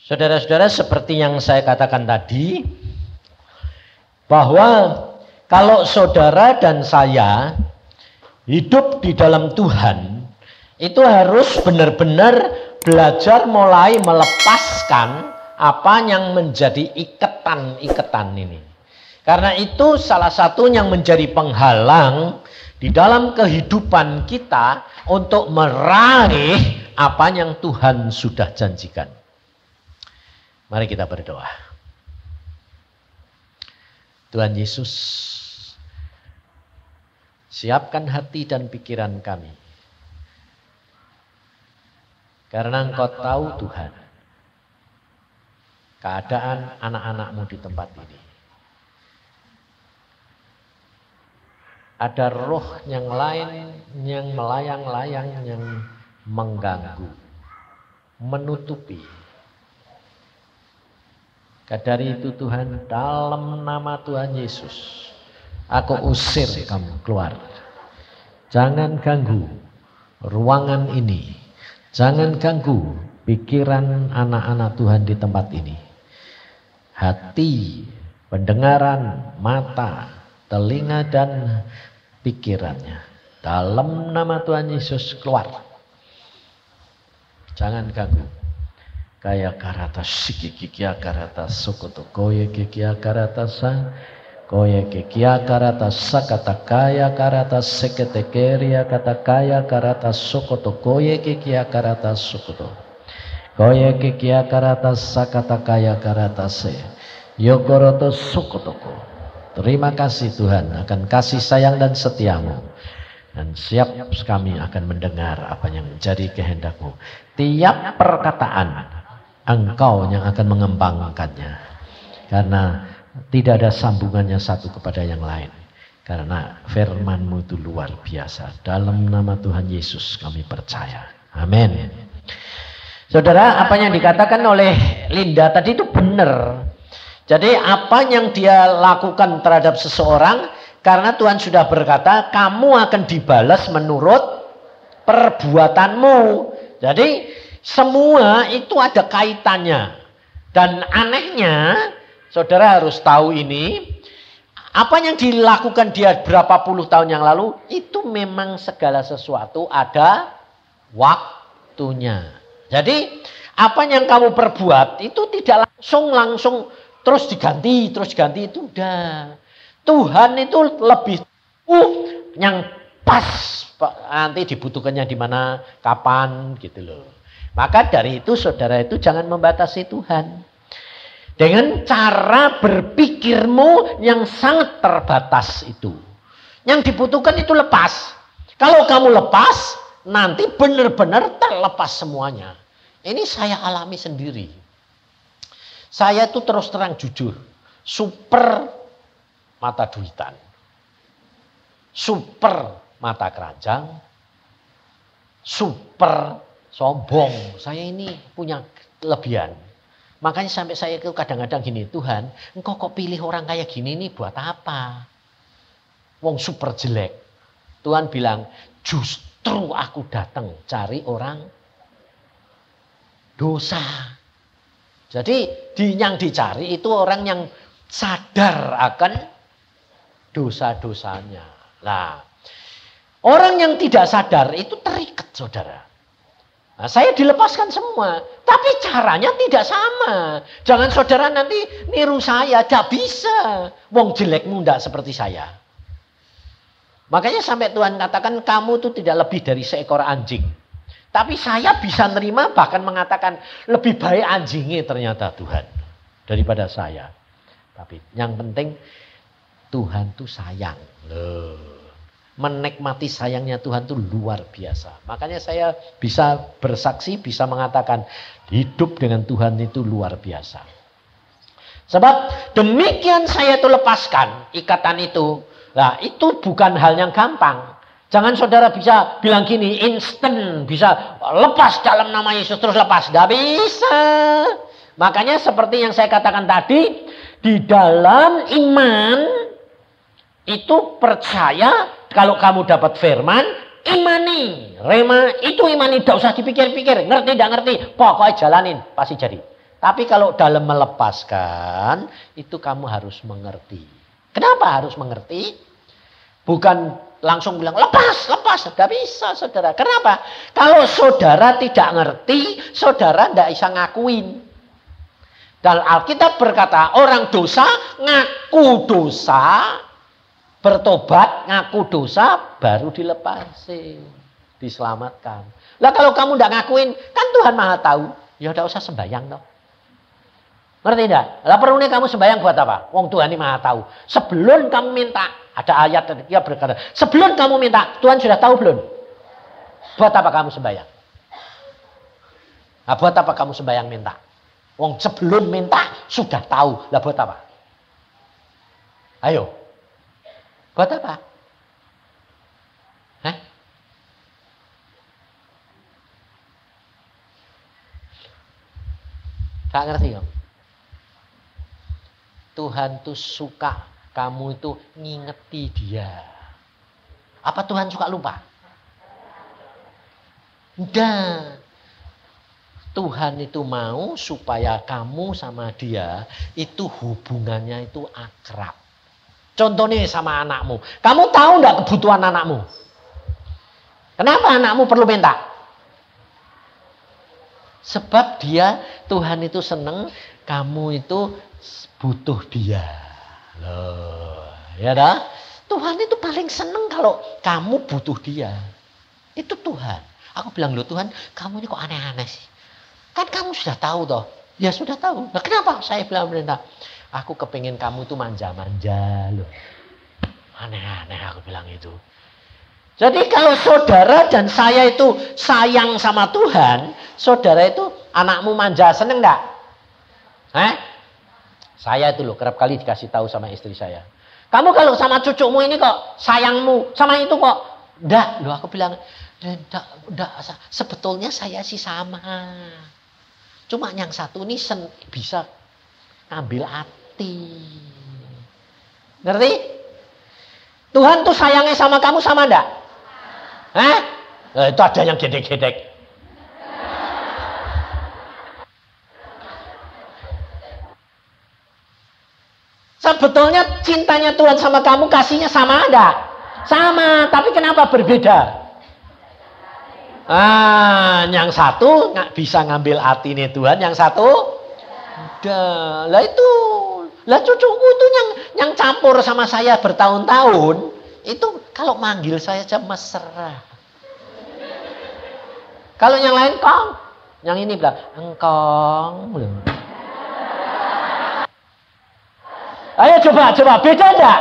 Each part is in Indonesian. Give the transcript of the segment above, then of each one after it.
Saudara-saudara, seperti yang saya katakan tadi, bahwa kalau saudara dan saya hidup di dalam Tuhan, itu harus benar-benar belajar mulai melepaskan apa yang menjadi ikatan-ikatan ini. Karena itu salah satu yang menjadi penghalang di dalam kehidupan kita untuk meraih apa yang Tuhan sudah janjikan. Mari kita berdoa. Tuhan Yesus, siapkan hati dan pikiran kami. Karena Engkau tahu Tuhan, keadaan anak-anak-Mu di tempat ini. Ada roh yang lain yang melayang-layang, yang mengganggu, menutupi. Dari itu Tuhan, dalam nama Tuhan Yesus, aku usir kamu keluar. Jangan ganggu ruangan ini. Jangan ganggu pikiran anak-anak Tuhan di tempat ini. Hati, pendengaran, mata, telinga dan pikirannya. Dalam nama Tuhan Yesus keluar. Jangan ganggu. Kaya karata sikikikia karata sokoto koye kikia karata sa koye kikia karata sakata kaya karata sekete keria kata kaya karata sokoto koye kikia karata sokoto koye kikia karata sakata kaya karata se yogoroto sokotoko. Terima kasih Tuhan akan kasih sayang dan setiamu, dan siap kami akan mendengar apa yang menjadi kehendak-Mu. Tiap perkataan Engkau yang akan mengembangkannya, karena tidak ada sambungannya satu kepada yang lain, karena firman-Mu itu luar biasa. Dalam nama Tuhan Yesus kami percaya, amin. Saudara, apa yang dikatakan oleh Linda tadi itu benar. Jadi apa yang dia lakukan terhadap seseorang, karena Tuhan sudah berkata kamu akan dibalas menurut perbuatanmu. Jadi semua itu ada kaitannya. Dan anehnya, saudara harus tahu ini, apa yang dilakukan dia berapa puluh tahun yang lalu, itu memang segala sesuatu ada waktunya. Jadi, apa yang kamu perbuat itu tidak langsung terus diganti itu udah. Tuhan itu lebih yang pas nanti dibutuhkannya di mana, kapan gitu loh. Maka dari itu saudara itu jangan membatasi Tuhan. Dengan cara berpikirmu yang sangat terbatas itu. Yang dibutuhkan itu lepas. Kalau kamu lepas, nanti benar-benar terlepas semuanya. Ini saya alami sendiri. Saya itu terus terang jujur. Super mata duitan. Super mata keranjang. Super sombong. Saya ini punya kelebihan. Makanya sampai saya itu kadang-kadang gini, Tuhan, Engkau kok pilih orang kayak gini nih buat apa? Wong super jelek. Tuhan bilang, justru aku datang cari orang dosa. Jadi yang dicari itu orang yang sadar akan dosa-dosanya. Nah, orang yang tidak sadar itu terikat, saudara. Nah, saya dilepaskan semua, tapi caranya tidak sama. Jangan saudara nanti niru saya, tidak bisa. Wong jelekmu tidak seperti saya. Makanya sampai Tuhan katakan kamu itu tidak lebih dari seekor anjing. Tapi saya bisa nerima, bahkan mengatakan lebih baik anjingnya ternyata Tuhan daripada saya. Tapi yang penting Tuhan itu sayang. Loh. Menikmati sayangnya Tuhan itu luar biasa. Makanya saya bisa bersaksi, bisa mengatakan hidup dengan Tuhan itu luar biasa. Sebab demikian saya itu lepaskan ikatan itu. Nah, itu bukan hal yang gampang. Jangan saudara bisa bilang gini, instan bisa lepas dalam nama Yesus terus lepas. Gak bisa. Makanya seperti yang saya katakan tadi, di dalam iman itu percaya kalau kamu dapat firman, imani. Rema itu imani, tidak usah dipikir-pikir. Ngerti tidak ngerti, pokoknya jalanin, pasti jadi. Tapi kalau dalam melepaskan, itu kamu harus mengerti. Kenapa harus mengerti? Bukan langsung bilang, lepas. Tidak bisa, saudara. Kenapa? Kalau saudara tidak ngerti, saudara tidak bisa ngakuin. Dan Alkitab berkata, orang dosa ngaku dosa, bertobat, ngaku dosa, baru dilepasin, diselamatkan. Lah kalau kamu tidak ngakuin, kan Tuhan Maha tahu. Ya tidak usah sembahyang toh. Ngerti tidak? Lah perlunya kamu sembahyang buat apa? Wong Tuhan ini Maha tahu. Sebelum kamu minta, ada ayat yang berkata, sebelum kamu minta, Tuhan sudah tahu belum? Buat apa kamu sembahyang? Nah, buat apa kamu sembahyang minta? Wong sebelum minta sudah tahu. Lah buat apa? Ayo. Buat apa? Hah? Tak ngerti ya? Tuhan tuh suka kamu itu ngingeti dia. Apa Tuhan suka lupa? Enggak. Tuhan itu mau supaya kamu sama dia itu hubungannya itu akrab. Contohnya sama anakmu. Kamu tahu enggak kebutuhan anakmu? Kenapa anakmu perlu minta? Sebab dia, Tuhan itu seneng kamu itu butuh dia. Loh, ya dah? Tuhan itu paling seneng kalau kamu butuh dia. Itu Tuhan. Aku bilang, loh Tuhan, kamu ini kok aneh-aneh sih? Kan kamu sudah tahu toh. Ya sudah tahu. Nah, kenapa saya bilang perintah? Aku kepengen kamu itu manja-manja loh. Aneh-aneh aku bilang itu. Jadi kalau saudara dan saya itu sayang sama Tuhan, saudara itu anakmu manja, seneng enggak? Saya itu loh kerap kali dikasih tahu sama istri saya. Kamu kalau sama cucumu ini kok sayangmu, sama itu kok enggak. Loh aku bilang, enggak, sebetulnya saya sih sama. Cuma yang satu ini bisa ngambil hati. Ngerti? Tuhan tuh sayangnya sama kamu sama enggak? Itu ada yang gedek-gedek. Sebetulnya cintanya Tuhan sama kamu, kasihnya sama enggak? Sama, tapi kenapa berbeda? Yang satu nggak bisa ngambil hati nih Tuhan, yang satu udah. Lah itu, lah cucuku itu yang campur sama saya bertahun-tahun, itu kalau manggil saya aja mesra. Kalau yang lain kong, yang ini bilang engkong. Ayo coba beda enggak?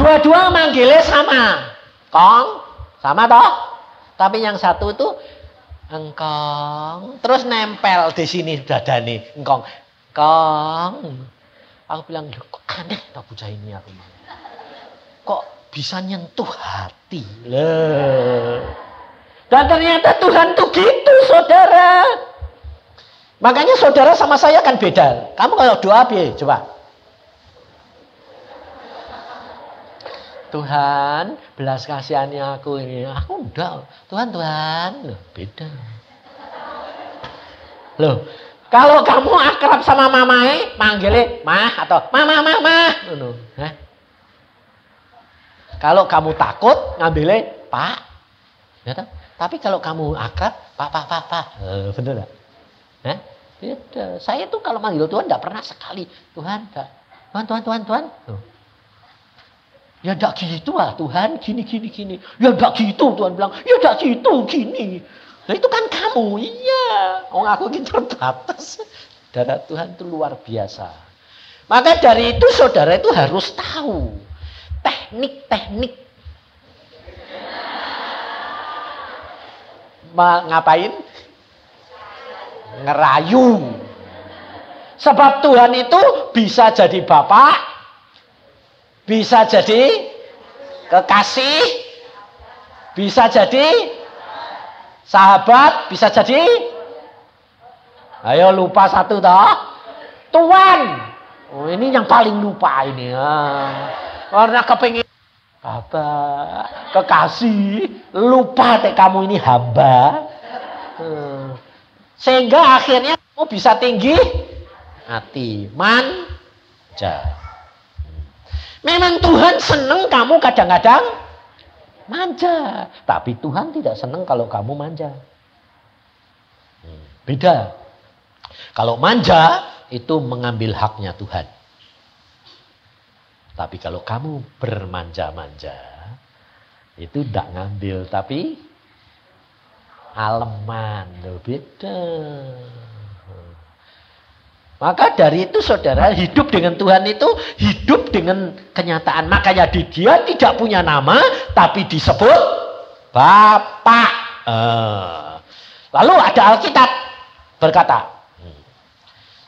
Dua-dua manggilnya sama, kong, sama toh? Tapi yang satu itu engkong, terus nempel di sini dadane engkong, kong. Aku bilang, kok aneh tak bocah ini aku. Kok bisa nyentuh hati? Loh. Dan ternyata Tuhan tuh gitu, saudara. Makanya saudara sama saya kan beda. Kamu kalau doa coba. Tuhan, belas kasihannya aku ini. Aku enggak. Tuhan. Loh, beda. Loh, kalau kamu akrab sama mamae, manggilnya mah atau mama. Loh, kalau kamu takut, ngambilnya pak. Ya, tapi kalau kamu akrab, pak. Bener enggak? Beda. Saya tuh kalau manggil Tuhan enggak pernah sekali. Tuhan. Tuh. Ya enggak gitu lah Tuhan, gini. Ya enggak gitu Tuhan bilang, ya enggak gitu, gini. Nah itu kan kamu, iya. Aku ini terbatas. Saudara, Tuhan itu luar biasa. Maka dari itu saudara itu harus tahu teknik. Ngapain? Ngerayu. Sebab Tuhan itu bisa jadi bapak, bisa jadi kekasih, bisa jadi sahabat, bisa jadi, ayo lupa satu toh, Tuhan. Oh ini yang paling lupa ini ya. Karena kepingin bapak, kekasih, lupa kamu ini hamba. Sehingga akhirnya Oh bisa tinggi hati, manja. Memang Tuhan seneng kamu kadang-kadang manja. Tapi Tuhan tidak seneng kalau kamu manja. Beda. Kalau manja itu mengambil haknya Tuhan. Tapi kalau kamu bermanja-manja itu tidak ngambil, tapi aleman. Beda. Maka dari itu saudara, hidup dengan Tuhan itu hidup dengan kenyataan. Makanya dia tidak punya nama, tapi disebut Bapak. Lalu ada Alkitab berkata,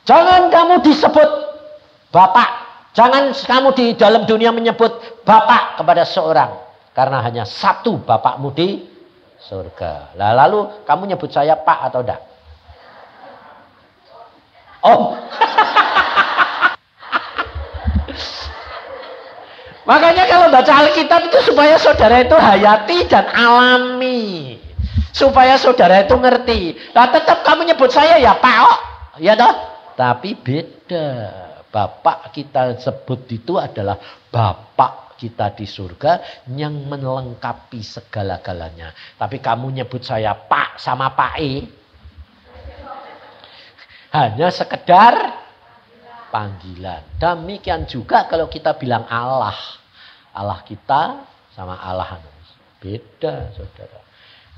jangan kamu disebut Bapak. Jangan kamu di dalam dunia menyebut Bapak kepada seorang. Karena hanya satu Bapakmu di surga. Lalu kamu nyebut saya Pak atau enggak? Oh. Makanya kalau baca Alkitab itu supaya saudara itu hayati dan alami. Supaya saudara itu ngerti. Nah tetap kamu nyebut saya ya Pak. Oh. Ya toh? Tapi beda. Bapak kita sebut itu adalah Bapak kita di surga yang melengkapi segala-galanya. Tapi kamu nyebut saya Pak sama Pak E. Hanya sekedar panggilan. Demikian juga kalau kita bilang Allah. Allah kita sama Allah. Beda saudara.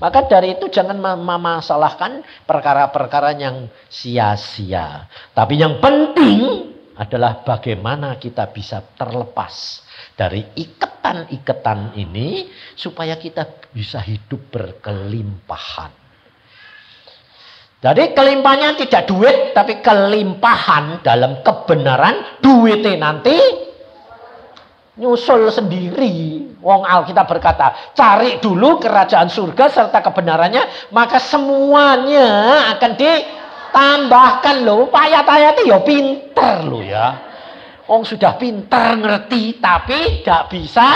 Maka dari itu jangan memasalahkan perkara-perkara yang sia-sia. Tapi yang penting adalah bagaimana kita bisa terlepas dari iketan-iketan ini supaya kita bisa hidup berkelimpahan. Jadi kelimpahannya tidak duit, tapi kelimpahan dalam kebenaran. Duitnya nanti nyusul sendiri. Wong Alkitab berkata, cari dulu kerajaan surga serta kebenarannya, maka semuanya akan ditambahkan loh. Pak Ayat-ayat itu ya pinter loh ya. Wong sudah pinter ngerti, tapi tidak bisa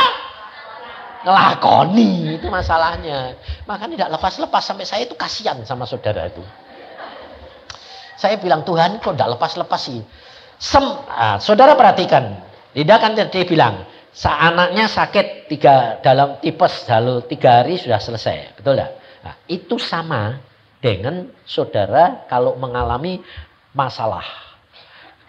ngelakoni. Itu masalahnya. Makanya tidak lepas-lepas. Sampai saya itu kasihan sama saudara itu. Saya bilang, Tuhan kok tidak lepas-lepas sih. Saudara perhatikan. Tidak kan dia bilang, anaknya sakit dalam tipes, lalu 3 hari sudah selesai. Betul tidak? Nah, itu sama dengan saudara kalau mengalami masalah.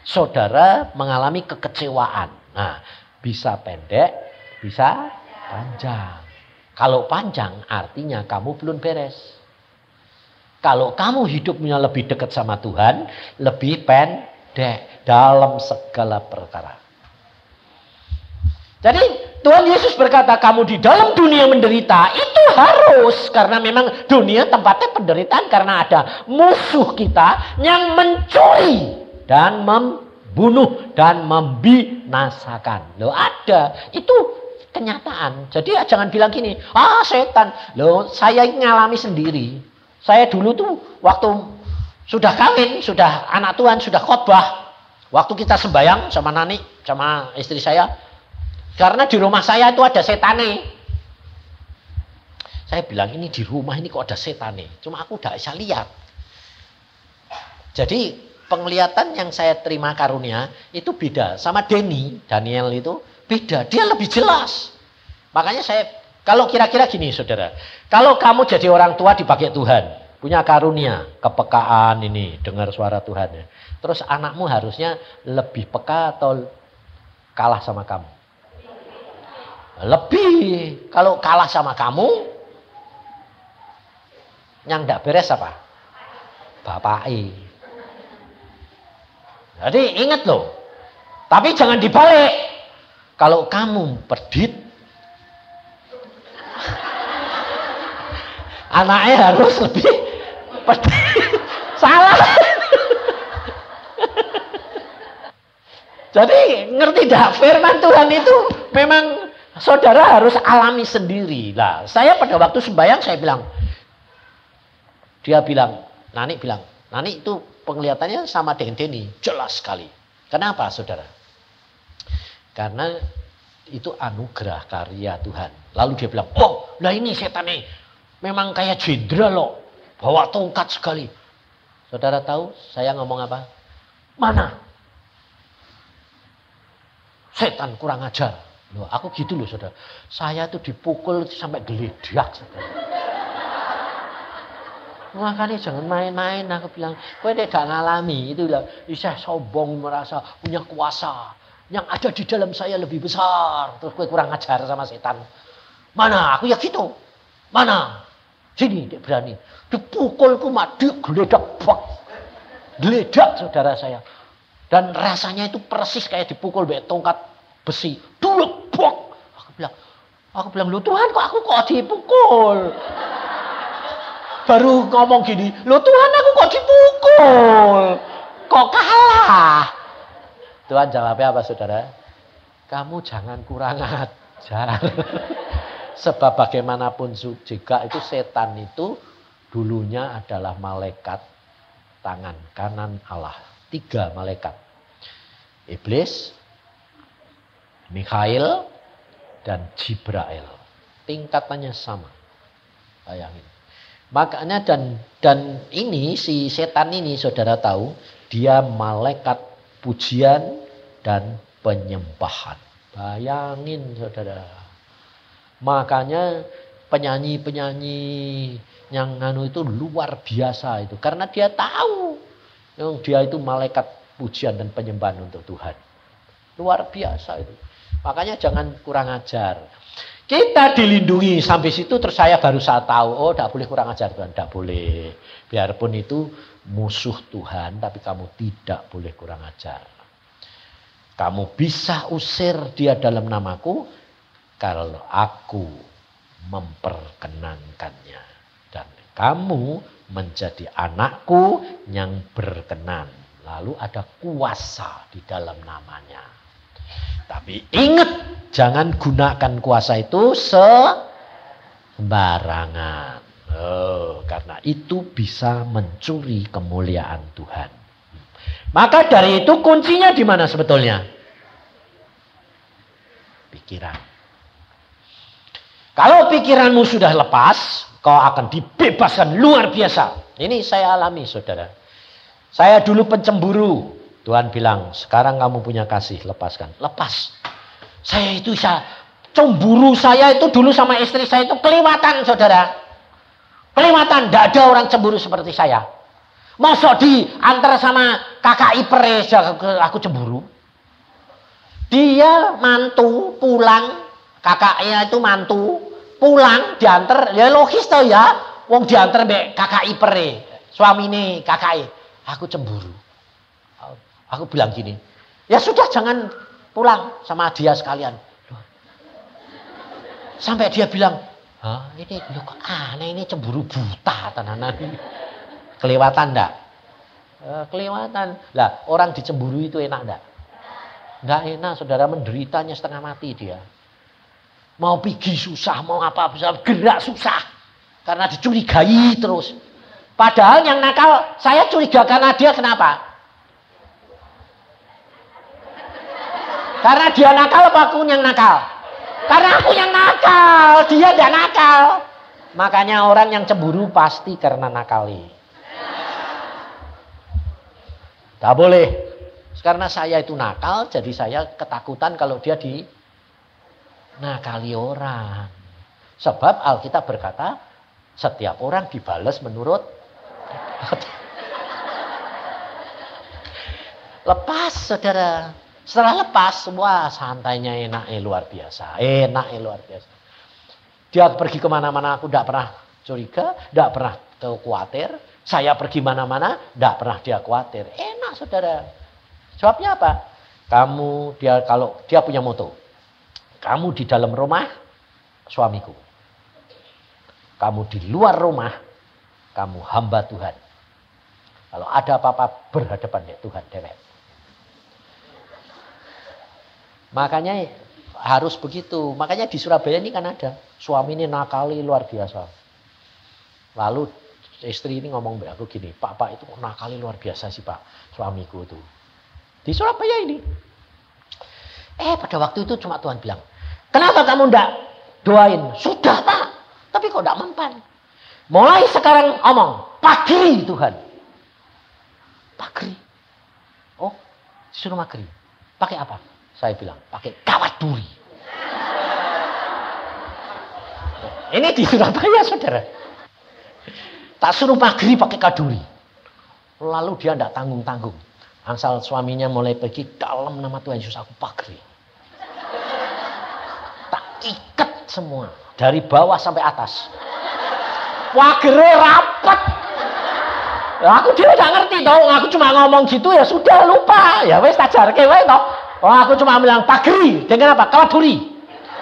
Saudara mengalami kekecewaan. Nah, bisa pendek, bisa panjang. Kalau panjang artinya kamu belum beres. Kalau kamu hidupnya lebih dekat sama Tuhan, lebih pendek dalam segala perkara. Jadi Tuhan Yesus berkata, kamu di dalam dunia menderita, itu harus. Karena memang dunia tempatnya penderitaan. Karena ada musuh kita yang mencuri dan membunuh dan membinasakan. Loh ada, itu kenyataan. Jadi jangan bilang gini, setan. Loh saya ngalami sendiri. Saya dulu tuh waktu sudah kawin, sudah anak Tuhan, sudah khotbah. Waktu kita sembahyang sama Nani, sama istri saya. Karena di rumah saya itu ada setane. Saya bilang ini di rumah ini kok ada setane. Cuma aku udah bisa lihat. Jadi penglihatan yang saya terima karunia itu beda. Sama Daniel itu beda. Dia lebih jelas. Makanya saya, kalau kira-kira gini saudara. Kalau kamu jadi orang tua dipakai Tuhan. Punya karunia, kepekaan ini. Dengar suara Tuhan. Terus anakmu harusnya lebih peka atau kalah sama kamu? Lebih. Kalau kalah sama kamu, yang tidak beres apa? Bapak-i. Jadi ingat loh. Tapi jangan dibalik. Kalau kamu pedit, anaknya harus lebih pedit. Salah. Jadi ngerti dah, firman Tuhan itu memang saudara harus alami sendiri. Lah, saya pada waktu sembahyang saya bilang, dia bilang, Nani bilang, Nani itu penglihatannya sama dengan Denny, jelas sekali. Kenapa saudara? Karena itu anugerah karya Tuhan. Lalu dia bilang, lah ini setan nih, memang kayak jenderal loh, bawa tongkat sekali. Saudara tahu saya ngomong apa? Mana? Setan kurang ajar. Loh, aku gitu loh saudara. Saya tuh dipukul sampai geledak saudara. Makanya jangan main-main. Aku bilang, kowe nek gak ngalami itu lah. Bisa sombong merasa punya kuasa. Yang ada di dalam saya lebih besar. Terus kowe kurang ajar sama setan. Mana? Aku ya gitu. Mana? Sini dia berani. Dipukulku mati geledak. Geledak saudara saya. Dan rasanya itu persis kayak dipukul pakai tongkat besi. Dulu bok. Aku bilang, "Loh Tuhan kok aku kok dipukul?" Baru ngomong gini, "Loh Tuhan aku kok dipukul? Kok kalah?" Tuhan jawabnya apa saudara? Kamu jangan kurang ajar. Sebab bagaimanapun juga itu setan itu dulunya adalah malaikat tangan kanan Allah. 3 malaikat. Iblis, Mikhail, dan Jibrail. Tingkatannya sama. Bayangin. Makanya dan ini si setan ini saudara tahu dia malaikat pujian dan penyembahan. Bayangin saudara. Makanya penyanyi-penyanyi yang itu luar biasa itu karena dia tahu yang dia itu malaikat pujian dan penyembahan untuk Tuhan. Luar biasa itu. Makanya jangan kurang ajar. Kita dilindungi sampai situ terus saya baru saat tahu, oh tidak boleh kurang ajar Tuhan, tidak boleh. Biarpun itu musuh Tuhan, tapi kamu tidak boleh kurang ajar. Kamu bisa usir dia dalam namaku kalau aku memperkenankannya. Dan kamu menjadi anakku yang berkenan. Lalu ada kuasa di dalam namanya. Tapi ingat, jangan gunakan kuasa itu sembarangan. Karena itu bisa mencuri kemuliaan Tuhan. Maka dari itu kuncinya di mana sebetulnya? Pikiran. Kalau pikiranmu sudah lepas, kau akan dibebaskan luar biasa. Ini saya alami saudara. Saya dulu pencemburu. Tuhan bilang, sekarang kamu punya kasih, lepaskan. Lepas. Saya itu cemburu saya itu dulu sama istri saya itu kelewatan saudara. Kelewatan, tidak ada orang cemburu seperti saya. Masa diantar sama kakak ipere aku cemburu. Dia mantu pulang, kakaknya itu mantu pulang diantar, ya logis tau ya. Wong diantar mbek kakak ipere, suamine kakak. Aku cemburu. Aku bilang gini, ya sudah jangan pulang sama dia sekalian. Sampai dia bilang, ini loh kok aneh ini cemburu buta tenanan. Kelewatan enggak? Kelewatan. Lah orang dicemburu itu enak enggak? Enggak enak, saudara menderitanya setengah mati dia. Mau pergi susah, mau apa bisa gerak susah. Karena dicurigai terus. Padahal yang nakal saya curiga karena dia kenapa? Karena dia nakal apa aku yang nakal? Karena aku yang nakal, dia tidak nakal. Makanya orang yang cemburu pasti karena nakali. Tidak boleh. Karena saya itu nakal, jadi saya ketakutan kalau dia nakali orang. Sebab Alkitab berkata, setiap orang dibalas menurut lepas saudara. Setelah lepas, wah santainya enaknya luar biasa. Enaknya luar biasa. Dia pergi kemana-mana aku tidak pernah curiga, tidak pernah khawatir. Saya pergi mana-mana, tidak pernah dia khawatir. Enak saudara. Sebabnya apa? Kalau dia punya moto. Kamu di dalam rumah, suamiku. Kamu di luar rumah, kamu hamba Tuhan. Kalau ada apa-apa berhadapan dengan Tuhan dewek. Makanya harus begitu. Makanya di Surabaya ini kan ada. Suami ini nakali luar biasa. Lalu istri ini ngomong aku gini, Pak itu nakali luar biasa sih Pak. Suamiku itu. Di Surabaya ini. Pada waktu itu cuma Tuhan bilang, kenapa kamu enggak doain? Sudah Pak. Tapi kok enggak mempan. Mulai sekarang omong, pagi Tuhan. Pagri. Oh, disuruh magri. Pakai apa? Saya bilang, pakai kawat duri. Ini di Surabaya, saudara. Tak suruh magri pakai kaduri. Lalu dia tidak tanggung-tanggung. Angsal suaminya mulai pergi, dalam nama Tuhan Yesus aku pagri. Tak ikat semua. Dari bawah sampai atas. Pagri rapat. Aku dia tidak ngerti toh. Aku cuma ngomong gitu ya sudah lupa. Ya wes tajar kewe toh. Oh aku cuma bilang pagri. Dengan apa? Kawat duri.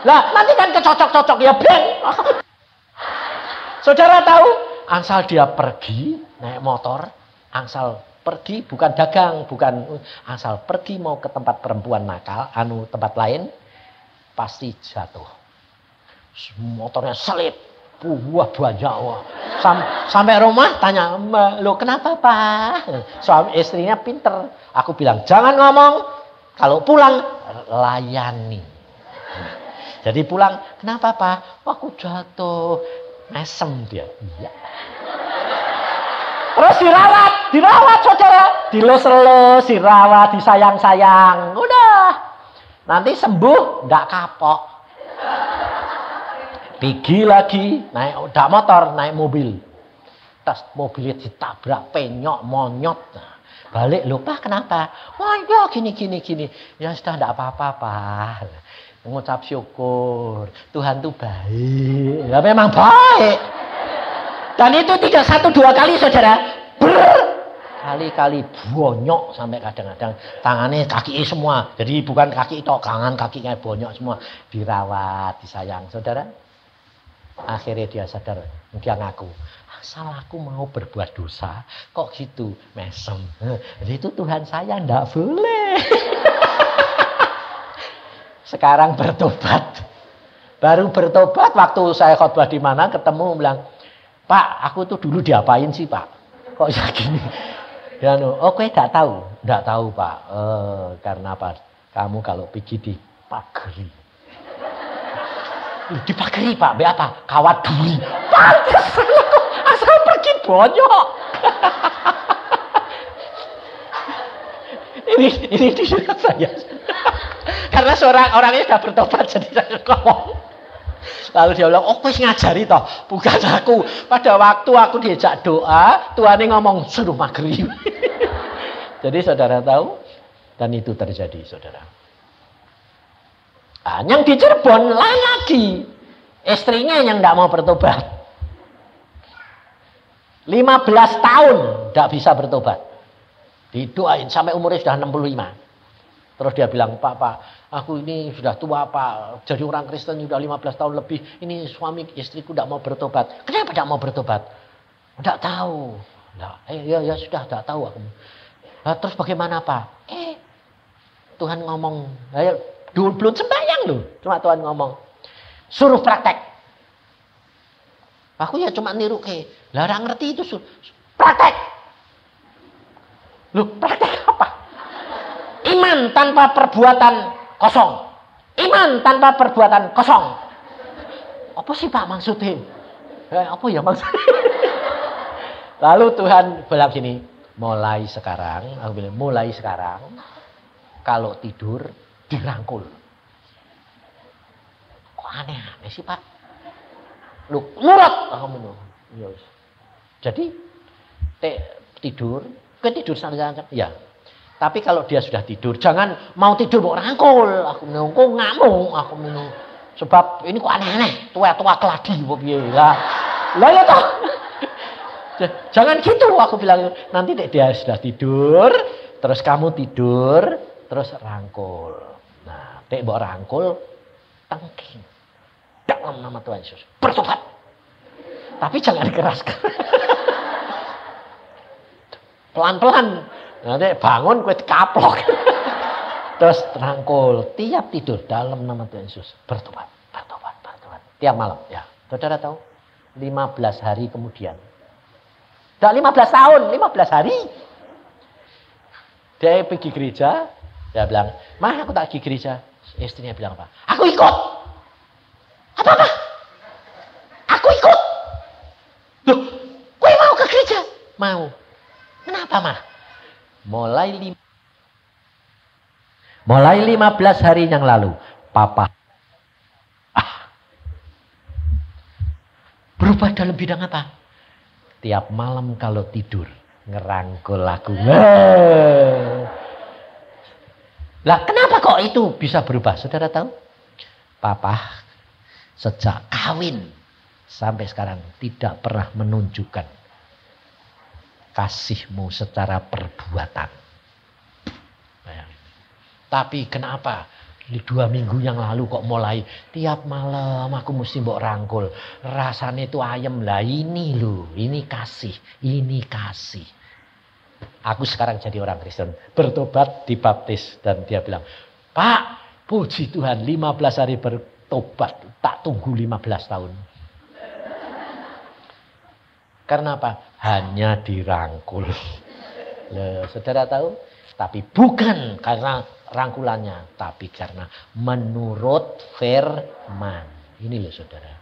Lah nanti kan kecocok-cocok ya beng. Saudara tahu? Angsal dia pergi naik motor. Angsal pergi bukan dagang, bukan asal pergi mau ke tempat perempuan nakal, tempat lain, pasti jatuh. Motornya selip, buah banyak. Sampai rumah tanya, lo kenapa Pak? Suami istrinya pinter. Aku bilang jangan ngomong, kalau pulang layani. Jadi pulang, kenapa Pak? Aku jatuh, mesem dia. Iya. Terus dirawat saudara, dilus-elus, dirawat, disayang-sayang, udah. Nanti sembuh, ndak kapok. Pergi lagi, naik udah motor, naik mobil. Tas mobilnya ditabrak, penyok, monyot. Balik, lupa kenapa? Wah ya gini. Ya sudah ndak apa-apa Pak. Mengucap syukur, Tuhan tuh baik. Ya memang baik. Dan itu tidak 1-2 kali saudara. Kali-kali bonyok sampai kadang-kadang tangannya kaki semua. Jadi bukan kaki itu, tangan kakinya bonyok semua. Dirawat, disayang. Saudara, akhirnya dia sadar. Dia ngaku. Asal aku mau berbuat dosa. Kok gitu? Mesem. Jadi itu Tuhan saya enggak boleh. Sekarang bertobat. Baru bertobat waktu saya khotbah di mana ketemu bilang, Pak, aku tuh dulu diapain sih Pak? Kok ya gini? Dan oke, tidak tahu. Tidak tahu Pak. Karena apa? Kamu kalau pergi di pagri. Di pagri Pak, apa? Kawat duri. Pantes asal pergi bonyok. ini di saya. Karena orangnya sudah bertobat jadi saya ngomong. Lalu dia bilang, oh wis ngajari toh, bukan aku. Pada waktu aku diajak doa, Tuhan ngomong suruh maghrib. Jadi saudara tahu, dan itu terjadi saudara. Nah, yang di Cirebon lain lagi, istrinya yang tidak mau bertobat. 15 tahun tidak bisa bertobat. Didoain sampai umurnya sudah 65. Terus dia bilang, Pak, aku ini sudah tua Pak, jadi orang Kristen sudah 15 tahun lebih, ini suami istriku tidak mau bertobat. Kenapa tidak mau bertobat? Tidak tahu. Ya sudah, tidak tahu aku. Nah, terus bagaimana Pak? Tuhan ngomong, belum sembahyang loh, cuma Tuhan ngomong, suruh praktek. Aku ya cuma niru larang ngerti itu praktek. Loh, praktek apa? Iman tanpa perbuatan kosong. Iman tanpa perbuatan kosong. Apa sih Pak maksudnya? Apa ya maksudnya? Lalu Tuhan bilang gini, mulai sekarang, aku bilang mulai sekarang, kalau tidur dirangkul. Kok aneh-aneh sih Pak? Lu nurut, aku minum. Jadi tidur, santai-santai, ya. Tapi kalau dia sudah tidur, jangan mau tidur mau rangkul. Aku menunggu ngamuk, aku minum. Sebab ini kok aneh-aneh, tua-tua keladi lah ya toh. Jangan gitu, aku bilang. Nanti dia sudah tidur, terus kamu tidur, terus rangkul. Nah, mbok rangkul, tengking. Dalam nama Tuhan Yesus, bertobat. Tapi jangan keras-keras. Pelan-pelan. Nanti bangun kue kaplok. Terus rangkul, tiap tidur dalam nama Tuhan Yesus, bertobat. Tiap malam, ya. Saudara tahu? 15 hari kemudian. Tidak 15 tahun, 15 hari. Dia pergi gereja, dia bilang, "Mah, aku tak pergi gereja." Istrinya bilang apa? "Aku ikut." Apa? Aku ikut. Loh, kue mau ke gereja? Mau. Kenapa, Mah? Mulai 15 hari yang lalu, papa berubah dalam bidang apa? Tiap malam kalau tidur ngerangkul aku. Lah kenapa kok itu bisa berubah? Saudara tahu? Papa sejak kawin sampai sekarang tidak pernah menunjukkan kasihmu secara perbuatan. Tapi kenapa di 2 minggu yang lalu kok mulai tiap malam aku mesti mbok rangkul. Rasanya itu ayem lah. Ini loh, ini kasih, ini kasih. Aku sekarang jadi orang Kristen, bertobat, dibaptis, dan dia bilang, Pak, puji Tuhan 15 hari bertobat, tak tunggu 15 tahun. Karena apa? Hanya dirangkul. Loh, saudara tahu? Tapi bukan karena rangkulannya, tapi karena menurut firman. Ini loh saudara.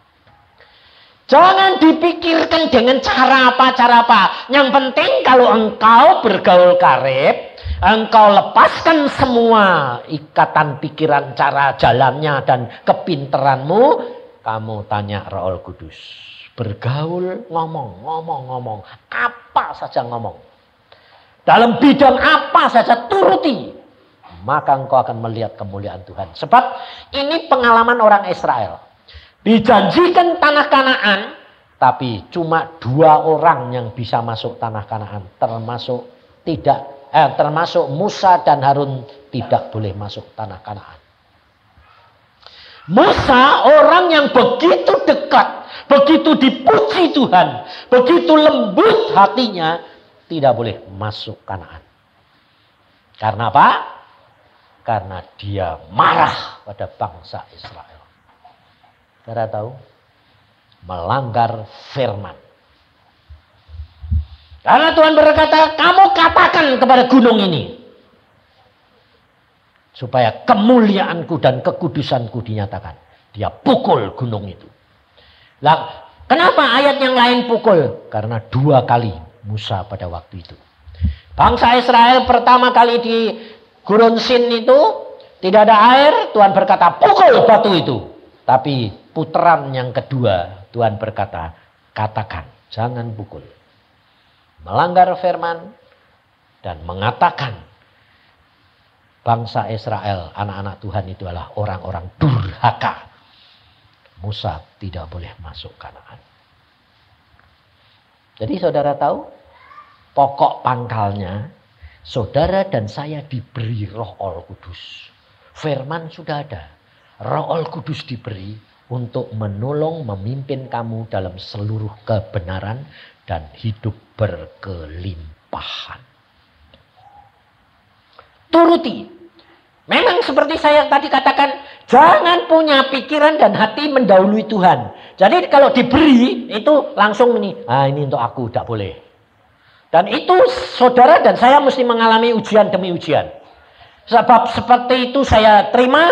Jangan dipikirkan dengan cara apa. Yang penting kalau engkau bergaul karib, engkau lepaskan semua ikatan pikiran, cara jalannya dan kepinteranmu, kamu tanya Roh Kudus. Bergaul, ngomong. Apa saja ngomong. Dalam bidang apa saja turuti. Maka engkau akan melihat kemuliaan Tuhan. Sebab ini pengalaman orang Israel. Dijanjikan tanah Kanaan. Tapi cuma 2 orang yang bisa masuk tanah Kanaan. Termasuk Musa dan Harun tidak boleh masuk tanah Kanaan. Musa orang yang begitu dekat. Begitu dipuji Tuhan. Begitu lembut hatinya. Tidak boleh masuk Kanaan. Karena apa? Karena dia marah pada bangsa Israel. Saudara tahu? Melanggar firman. Karena Tuhan berkata, kamu katakan kepada gunung ini. Supaya kemuliaanku dan kekudusanku dinyatakan. Dia pukul gunung itu. Lah, kenapa ayat yang lain pukul? Karena 2 kali Musa pada waktu itu. Bangsa Israel pertama kali di Gurun Sin itu tidak ada air. Tuhan berkata pukul batu itu. Tapi putaran yang kedua Tuhan berkata katakan jangan pukul. Melanggar firman dan mengatakan bangsa Israel anak-anak Tuhan itu adalah orang-orang durhaka. Musa tidak boleh masuk Kanaan. Jadi saudara tahu, pokok pangkalnya, saudara dan saya diberi Roh Kudus. Firman sudah ada. Roh Kudus diberi untuk menolong, memimpin kamu dalam seluruh kebenaran dan hidup berkelimpahan. Turuti. Memang seperti saya tadi katakan, jangan punya pikiran dan hati mendahului Tuhan. Jadi kalau diberi itu langsung ini untuk aku, tidak boleh. Dan itu saudara dan saya mesti mengalami ujian demi ujian. Sebab seperti itu saya terima,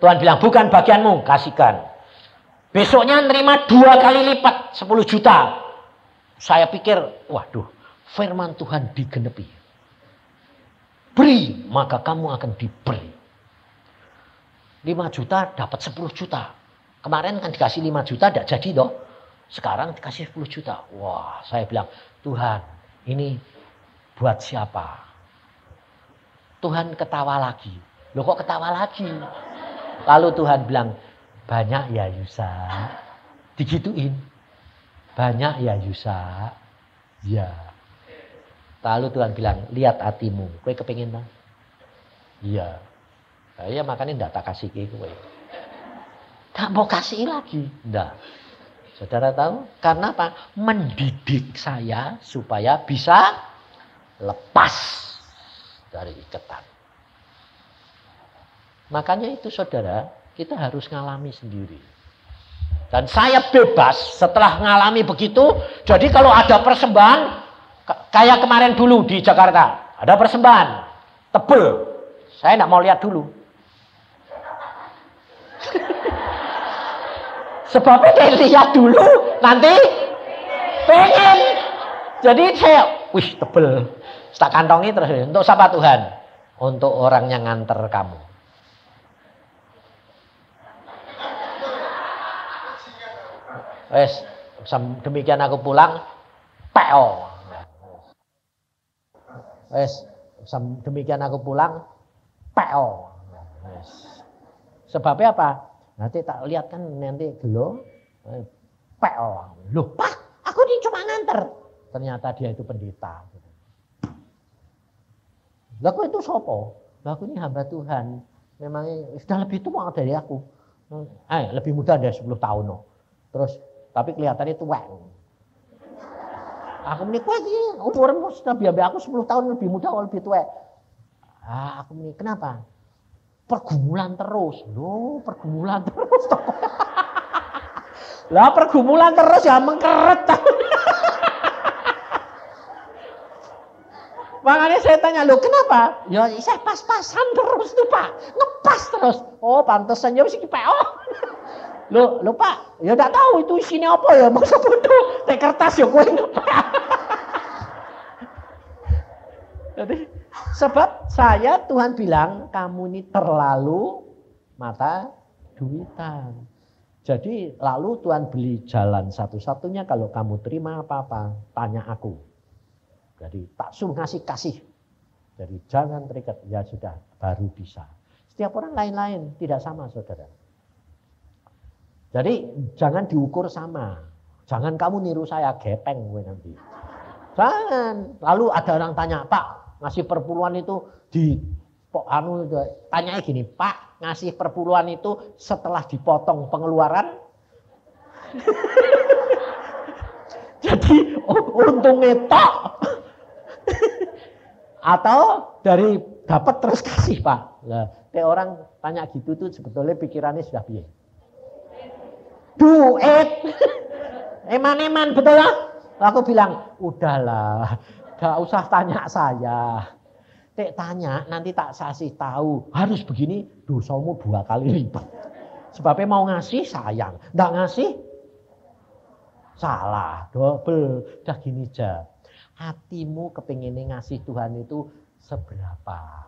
Tuhan bilang bukan bagianmu, kasihkan. Besoknya nerima 2 kali lipat 10 juta. Saya pikir, waduh, firman Tuhan digenepi. Beri, maka kamu akan diberi. 5 juta dapat 10 juta. Kemarin kan dikasih 5 juta tidak jadi toh. Sekarang dikasih 10 juta. Wah, saya bilang, Tuhan, ini buat siapa? Tuhan ketawa lagi. Loh kok ketawa lagi? Lalu Tuhan bilang, banyak ya Yusa. Digituin. Banyak ya Yusa. Ya. Lalu Tuhan bilang, lihat hatimu. Kowe kepingin bang? Iya. Ya makanya tidak tak kasih ke kowe. Tak mau kasih lagi. Tidak. Saudara tahu? Karena apa? Mendidik saya supaya bisa lepas dari ikatan. Makanya itu saudara, kita harus ngalami sendiri. Dan saya bebas setelah ngalami begitu. Jadi kalau ada persembahan, kayak kemarin dulu di Jakarta. Ada persembahan. Tebel. Saya tidak mau lihat dulu. Sebabnya kayak lihat dulu. Nanti pengen. Jadi saya, wih tebel. Tak kantongi terus. Untuk siapa Tuhan? Untuk orang yang nganter kamu. Wes, demikian aku pulang. Peo. Wes, demikian aku pulang. Peo. Wes. Sebabnya apa? Nanti tak lihat kan nanti gelo. Peo. Loh, Pak, aku ini cuma nganter. Ternyata dia itu pendeta. Laku itu sopo? Laku ini hamba Tuhan. Memang sudah lebih tua dari aku. Lebih muda dari 10 tahun. No. Terus, tapi kelihatannya tua. Aku menikah ini umurmu sudah biar aku 10 tahun lebih muda atau lebih tua. Aku menikah, kenapa? Pergumulan terus. Loh, pergumulan terus. Lah pergumulan terus ya mengkeret. Makanya saya tanya, lo kenapa? Ya saya pas-pasan terus tuh Pak. Ngepas terus. Oh pantesan ya mesti PO. Lo Pak, ya enggak tahu itu isinya apa ya. Masa bodoh, teh kertas ya gue ngepas. Jadi sebab saya Tuhan bilang kamu ini terlalu mata duitan. Jadi lalu Tuhan beli jalan satu-satunya kalau kamu terima apa-apa, tanya aku. Jadi tak suruh ngasih kasih. Jadi jangan terikat, ya sudah baru bisa. Setiap orang lain-lain, tidak sama saudara. Jadi jangan diukur sama. Jangan kamu niru saya, gepeng gue nanti. Jangan. Lalu ada orang tanya, Pak ngasih perpuluhan itu tanyanya gini, Pak ngasih perpuluhan itu setelah dipotong pengeluaran? Jadi untungnya tok. Atau dari dapat terus kasih Pak. Lah, orang tanya gitu tuh sebetulnya pikirannya sudah piye. Duit. Eman-eman betul ya? Aku bilang, udahlah, gak usah tanya saya. Tanya nanti tak kasih tahu. Harus begini, dosamu 2 kali lipat. Sebabnya mau ngasih sayang, nggak ngasih salah, double. Udah gini aja. Hatimu kepingin ngasih Tuhan itu seberapa?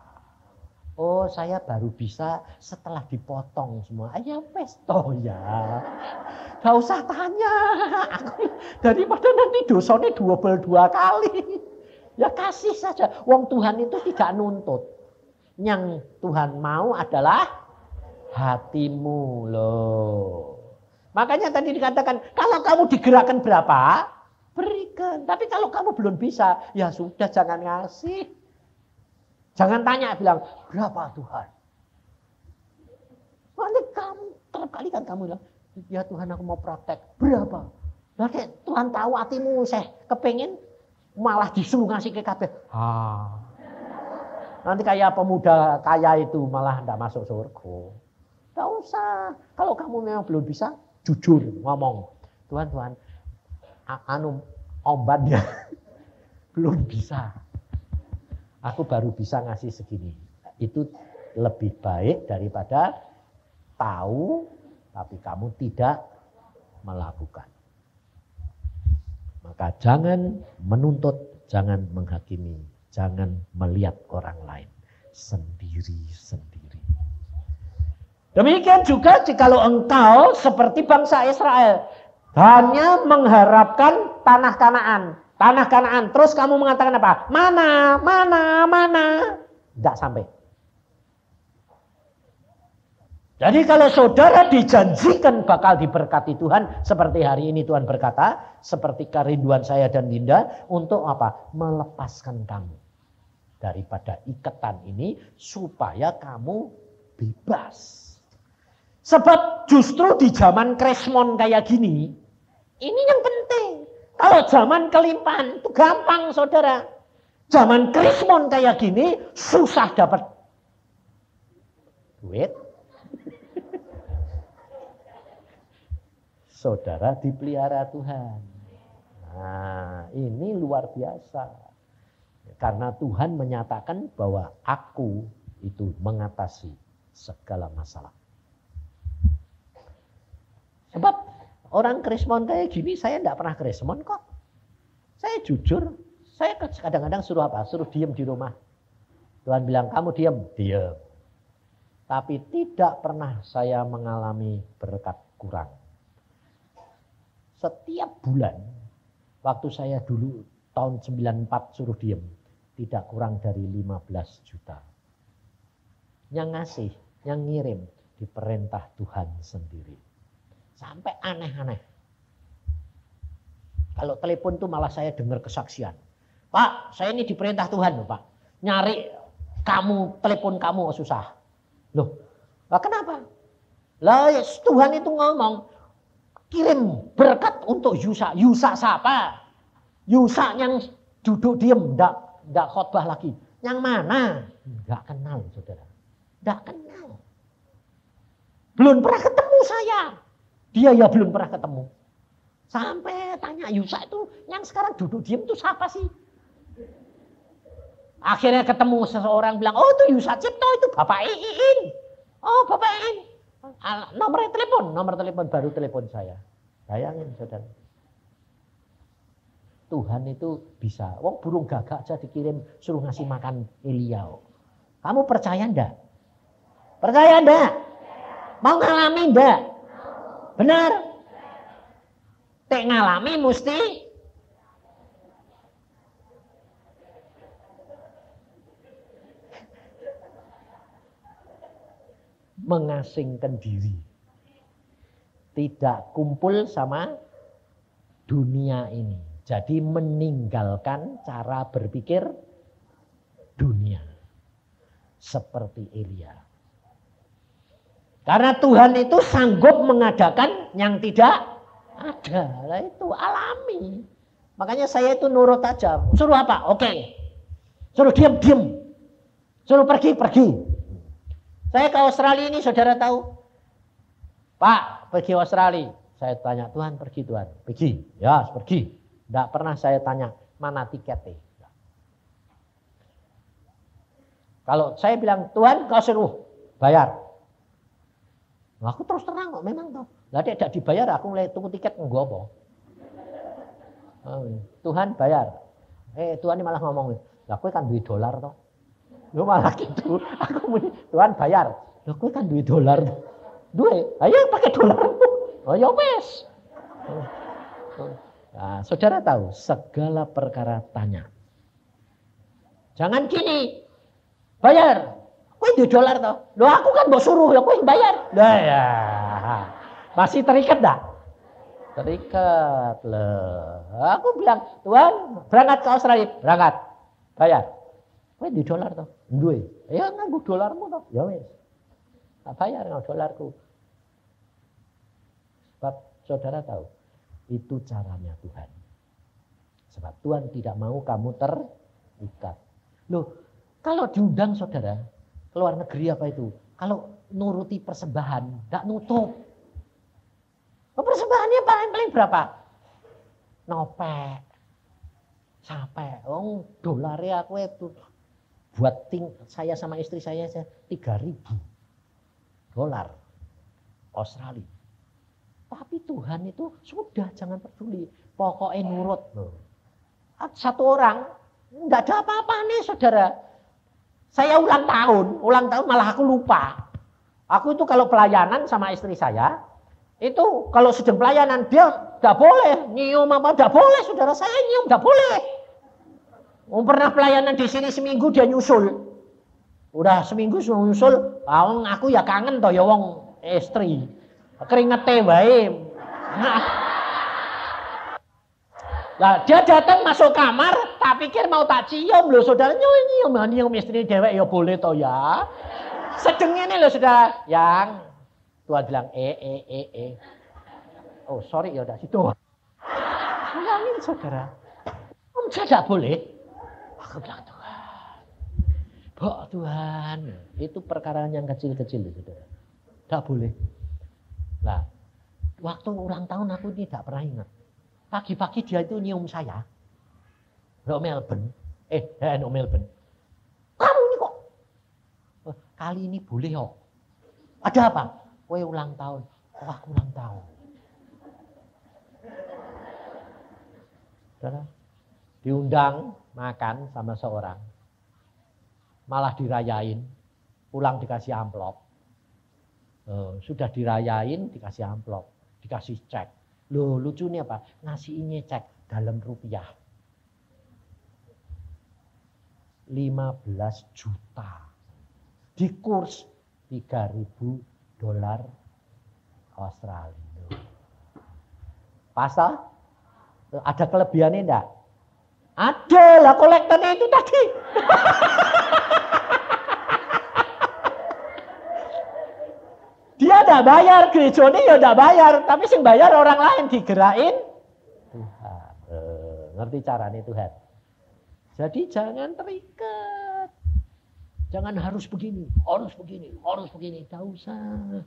Oh saya baru bisa setelah dipotong semua. Ya wes toh ya. Gak usah tanya. Daripada nanti dosanya double 2 kali. Ya kasih saja. Wong Tuhan itu tidak nuntut. Yang Tuhan mau adalah hatimu loh. Makanya tadi dikatakan kalau kamu digerakkan berapa? Berikan. Tapi kalau kamu belum bisa, ya sudah jangan ngasih. Jangan tanya, bilang, berapa Tuhan? Nanti kamu, terkali kan kamu bilang, ya Tuhan aku mau praktek. Berapa? Nanti Tuhan tahu hatimu, saya kepengen malah disuruh ngasih ke kabeh. Nanti kayak pemuda kaya itu malah tidak masuk surga. Tidak usah. Kalau kamu memang belum bisa, jujur ngomong. Tuhan, obatnya belum bisa. Aku baru bisa ngasih segini. Itu lebih baik daripada tahu tapi kamu tidak melakukan. Maka jangan menuntut, jangan menghakimi, jangan melihat orang lain. Sendiri-sendiri. Demikian juga jikalau engkau seperti bangsa Israel. Hanya mengharapkan tanah Kanaan. Tanah Kanaan. Terus kamu mengatakan apa? Mana. Tidak sampai. Jadi kalau saudara dijanjikan bakal diberkati Tuhan. Seperti hari ini Tuhan berkata. Seperti kerinduan saya dan Dinda. Untuk apa? Melepaskan kamu. Daripada ikatan ini. Supaya kamu bebas. Sebab justru di zaman Krismon kayak gini. Ini yang penting. Kalau zaman kelimpahan itu gampang saudara. Zaman Krismon kayak gini susah dapat duit. Saudara dipelihara Tuhan. Nah ini luar biasa. Karena Tuhan menyatakan bahwa aku itu mengatasi segala masalah. Sebab orang Krismon kayak gini, saya tidak pernah Krismon kok. Saya jujur, Saya kadang-kadang suruh apa? Suruh diem di rumah. Tuhan bilang, kamu diem. Diem. Tapi tidak pernah saya mengalami berkat kurang. Setiap bulan, waktu saya dulu tahun 94 suruh diem, tidak kurang dari 15 juta. Yang ngasih, yang ngirim, diperintah Tuhan sendiri. Sampai aneh-aneh. Kalau telepon tuh malah saya dengar kesaksian. Pak, saya ini diperintah Tuhan loh Pak. Nyari kamu, telepon kamu susah. Loh, kenapa? Lah Tuhan itu ngomong, kirim berkat untuk Yusa. Yusa siapa? Yusa yang duduk diem, enggak khotbah lagi. Yang mana? Enggak kenal saudara. Enggak kenal. Belum pernah ketemu saya. Dia ya belum pernah ketemu. Sampai tanya Yusa itu yang sekarang duduk diem itu siapa sih? Akhirnya ketemu seseorang bilang, oh itu Yusa Cipto, itu Bapak Iin. Oh Bapak Iin. Nomor telepon baru telepon saya. Bayangin saudara. Tuhan itu bisa. Wong burung gagak aja dikirim suruh ngasih makan Elia. Kamu percaya enggak? Percaya enggak? Mau ngalami enggak? Benar? Tek ngalami mesti mengasingkan diri. Tidak kumpul sama dunia ini. Jadi meninggalkan cara berpikir dunia. Seperti Elia. Karena Tuhan itu sanggup mengadakan yang tidak ada. Nah, itu alami. Makanya saya itu nurut aja. Suruh apa? Oke. Suruh diam. Suruh pergi. Saya ke Australia ini saudara tahu. Pak, pergi Australia. Saya tanya, Tuhan pergi Tuhan. Pergi. Ya, pergi. Tidak pernah saya tanya, mana tiketnya. Kalau saya bilang, Tuhan kau suruh bayar. Nah, aku terus terang kok, memang toh. Lah tidak dibayar, aku mulai tunggu tiket enggak apa. Tuhan bayar. Tuhan ini malah ngomong, lah kowe kan duit dolar toh. Lu malah gitu. Aku muni, Tuhan bayar. Lah kowe kan duit dolar toh. Duit, ayo pakai dolar. Oh ya wes. Nah, saudara tahu, segala perkara tanya. Jangan gini. Bayar. Kowe duit dolar toh. Loh aku kan mbok suruh, ya kowe bayar. Lah ya. Masih terikat dah? Terikat loh. Aku bilang, Tuhan berangkat ke Australia. Berangkat. Bayar. Kowe duit dolar toh. Duwe. Ya nganggo dolarmu toh. Ya wis. Tak bayar nganggo dolarku. Sebab saudara tahu, itu caranya Tuhan. Sebab Tuhan tidak mau kamu terikat. Loh, kalau diundang saudara, ke luar negeri apa itu? Kalau nuruti persembahan, tidak nutup. Persembahannya paling berapa? Nopek. Sampai, dolarnya aku itu buat saya sama istri saya 3.000 dolar Australia. Tapi Tuhan itu sudah jangan peduli. Pokoknya nurut. Satu orang, enggak ada apa-apa nih saudara. Saya ulang tahun malah aku lupa. Aku itu kalau pelayanan sama istri saya, itu kalau sedang pelayanan dia enggak boleh nyium apa, enggak boleh saudara, saya nyium enggak boleh. Pernah pelayanan di sini seminggu dia nyusul. Udah seminggu nyusul, aku ya kangen toh ya wong istri. Keringete wae. Lah dia datang masuk kamar, tak pikir mau tak cium loh saudara, nyium istri dewek ya boleh toh ya. Sedeng ini loh saudara, yang Tuhan bilang Oh sorry ya udah situ. Bayangin saudara, saya tidak boleh. Aku bilang Tuhan, itu perkara yang kecil-kecil saudara, tidak boleh. Nah, waktu ulang tahun aku tidak pernah ingat. Pagi-pagi dia itu nyium saya. Di Melbourne. Kamu ini kok? Kali ini boleh kok. Ada apa? Kowe ulang tahun. Oh, aku ulang tahun. Saudara, diundang makan sama seorang. Malah dirayain, pulang dikasih amplop. Sudah dirayain dikasih amplop, dikasih cek. Loh lucunya apa? Ngasihnya cek dalam rupiah. 15 juta. Di kurs $3.000 Australia. Pasal? Ada kelebihannya enggak? Ada lah, kolektornya itu tadi. Dia enggak bayar, gerejone ya enggak bayar, tapi sing bayar orang lain digerakin Tuhan. Ngerti caranya Tuhan. Jadi jangan terikat. Jangan harus begini, harus begini, harus begini. Tidak usah.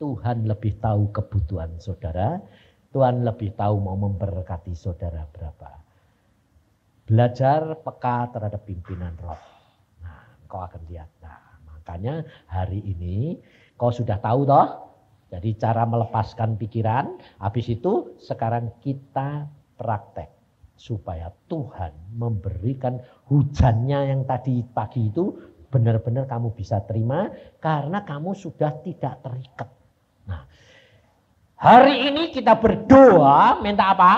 Tuhan lebih tahu kebutuhan saudara. Tuhan lebih tahu mau memberkati saudara berapa. Belajar peka terhadap pimpinan roh. Nah, kau akan lihat. Nah, makanya hari ini kau sudah tahu toh. Jadi cara melepaskan pikiran. Habis itu sekarang kita praktek. Supaya Tuhan memberikan hujannya yang tadi pagi itu benar-benar kamu bisa terima. Karena kamu sudah tidak terikat. Nah, hari ini kita berdoa minta apa?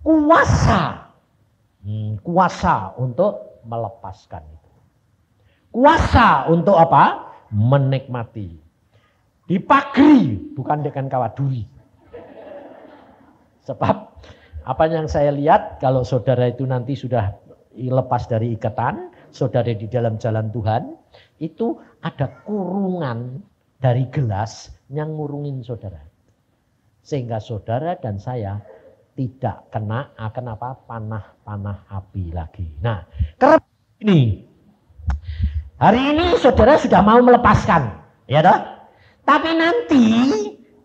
Kuasa. Kuasa untuk melepaskan itu. Kuasa untuk apa? Menikmati. Dipagri, bukan dengan kawat duri. Sebab apa yang saya lihat kalau saudara itu nanti sudah lepas dari ikatan, saudara di dalam jalan Tuhan, itu ada kurungan dari gelas yang ngurungin saudara. Sehingga saudara dan saya tidak kena akan apa? Panah api lagi. Nah, karena ini hari ini saudara sudah mau melepaskan, ya toh? Tapi nanti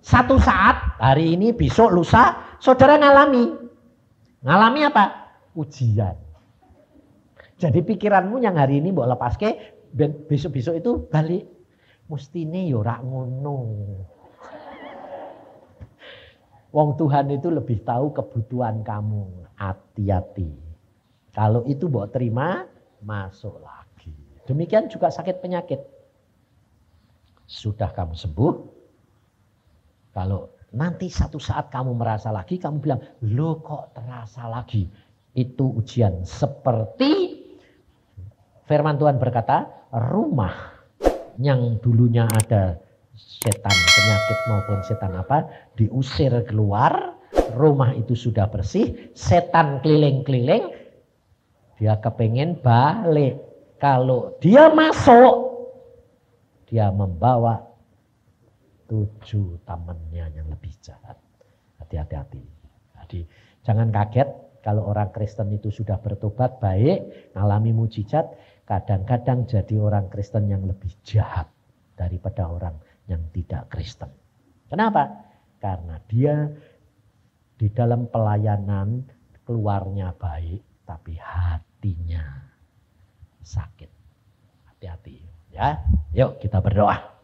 satu saat, hari ini, besok, lusa, saudara ngalami apa? Ujian. Jadi pikiranmu yang hari ini mbok lepaske, besok-besok itu balik. Mestine yo ora ngono. Wong Tuhan itu lebih tahu kebutuhan kamu. Hati-hati. Kalau itu mbok terima, masuk lagi. Demikian juga sakit penyakit. Sudah kamu sembuh. Kalau nanti satu saat kamu merasa lagi, kamu bilang, loh kok terasa lagi. Itu ujian. Seperti firman Tuhan berkata, rumah yang dulunya ada setan penyakit maupun setan apa, diusir keluar, rumah itu sudah bersih, setan keliling-keliling, dia kepengen balik. Kalau dia masuk, dia membawa 7 temannya yang lebih jahat. Hati-hati. Jadi jangan kaget kalau orang Kristen itu sudah bertobat baik, ngalami mujizat, kadang-kadang jadi orang Kristen yang lebih jahat daripada orang yang tidak Kristen. Kenapa? Karena dia di dalam pelayanan keluarnya baik, tapi hatinya sakit. Hati-hati ya. Yuk kita berdoa.